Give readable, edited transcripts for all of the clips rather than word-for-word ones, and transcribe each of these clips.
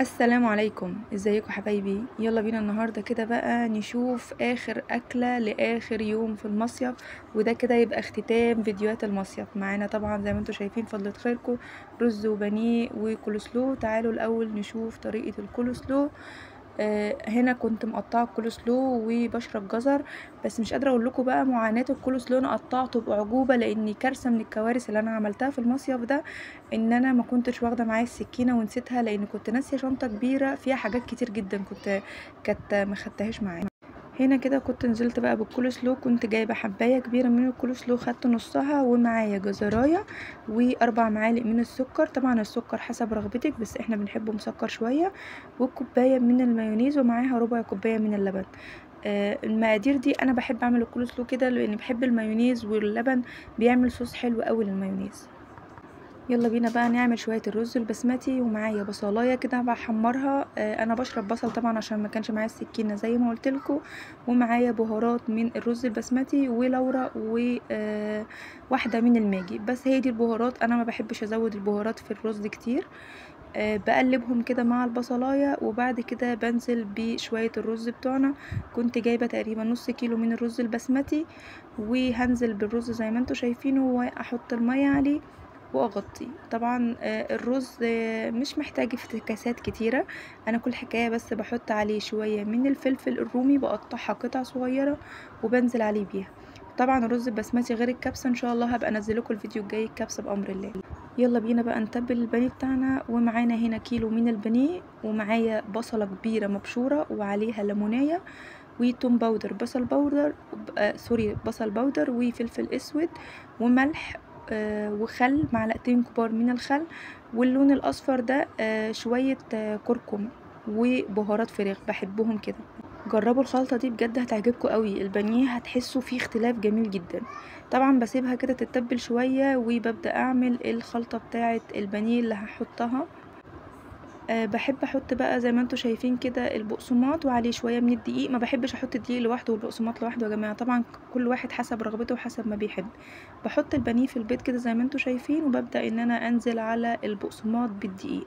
السلام عليكم، ازيكم حبايبي؟ يلا بينا النهارده كده بقى نشوف اخر اكله لاخر يوم في المصيف، وده كده يبقى اختتام فيديوهات المصيف معانا. طبعا زي ما انتم شايفين فضلة خيركم رز وبانيه وكولسلو. تعالوا الاول نشوف طريقه الكولسلو. هنا كنت مقطعه الكولسلو وبشرب جزر، بس مش قادره اقول لكم بقى معاناه الكولسلو. انا قطعته باعجوبه لاني كارثه من الكوارث اللي انا عملتها في المصيف ده ان انا ما كنتش واخده معايا السكينه ونسيتها، لان كنت ناسيه شنطه كبيره فيها حاجات كتير جدا كانت ما خدتهاش معايا. هنا كده كنت نزلت بقى بالكول سلو، كنت جايبه حبايه كبيره من الكول سلو، خدت نصها ومعايا جزرايه واربع معالق من السكر. طبعا السكر حسب رغبتك، بس احنا بنحبه مسكر شويه، وكوبايه من المايونيز ومعاها ربع كوبايه من اللبن. المقادير دي انا بحب اعمل الكول سلو كده لان بحب المايونيز، واللبن بيعمل صوص حلو قوي للمايونيز. يلا بينا بقى نعمل شويه الرز البسمتي، ومعايا بصلايه كده بحمرها. انا بشرب بصل طبعا عشان ما كانش معايا السكينه زي ما قلت لكم. ومعايا بهارات من الرز البسمتي ولورا وواحده من الماجي، بس هي دي البهارات. انا ما بحبش ازود البهارات في الرز كتير. بقلبهم كده مع البصلايه، وبعد كده بنزل بشويه الرز بتوعنا. كنت جايبه تقريبا نص كيلو من الرز البسمتي، وهنزل بالرز زي ما انتم شايفينه واحط الميه عليه واغطيه. طبعا الرز مش محتاج افتكاسات كتيرة. انا كل حكاية بس بحط عليه شوية من الفلفل الرومي، بقطعها قطع صغيرة وبنزل عليه بيها. طبعا الرز البسمتي غير الكبسة، ان شاء الله هبقى انزلكم الفيديو الجاي الكبسة بامر الله. يلا بينا بقى نتبل البانيه بتاعنا. ومعانا هنا كيلو من البانيه، ومعايا بصلة كبيرة مبشورة وعليها ليمونية وتوم باودر، بصل باودر، سوري، بصل باودر وفلفل اسود وملح، وخل، معلقتين كبار من الخل، واللون الاصفر ده شوية كركم وبهارات فراخ بحبهم كده. جربوا الخلطة دي بجد هتعجبكم قوي، البانيه هتحسوا فيه اختلاف جميل جدا. طبعا بسيبها كده تتبل شوية، وببدأ اعمل الخلطة بتاعة البانيه اللي هحطها. باحب احط بقى زي ما انتم شايفين كده البقسماط وعليه شويه من الدقيق. ما بحبش احط الدقيق لوحده والبقسماط لوحده يا جماعه، طبعا كل واحد حسب رغبته وحسب ما بيحب. بحط البانيه في البيض كده زي ما انتم شايفين، وببدا ان انا انزل على البقسماط بالدقيق.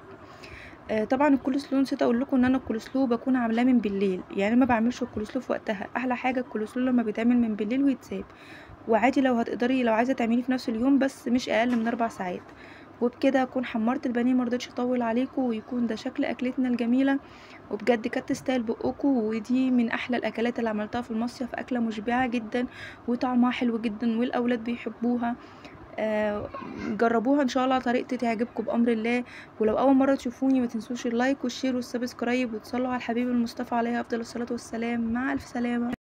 طبعا الكولسلو نسيت اقول لكم ان انا الكولسلو بكون عاملاه من بالليل، يعني ما بعملش الكولسلو في وقتها. احلى حاجه الكولسلو لما بيتعمل من بالليل ويتساب. وعادي لو هتقدري، لو عايزه تعمليه في نفس اليوم، بس مش اقل من 4 ساعات. وبكده اكون حمرت البانيه، مرضتش اطول عليكم، ويكون ده شكل اكلتنا الجميله. وبجد كانت تستاهل بقكم، ودي من احلى الاكلات اللي عملتها في المصيف، اكله مشبعه جدا وطعمها حلو جدا والاولاد بيحبوها. آه جربوها ان شاء الله، طريقتي تعجبكم بامر الله. ولو اول مره تشوفوني ما تنسوش اللايك والشير والسبسكرايب، وتصلوا على الحبيب المصطفى عليه افضل الصلاه والسلام. مع الف سلامه.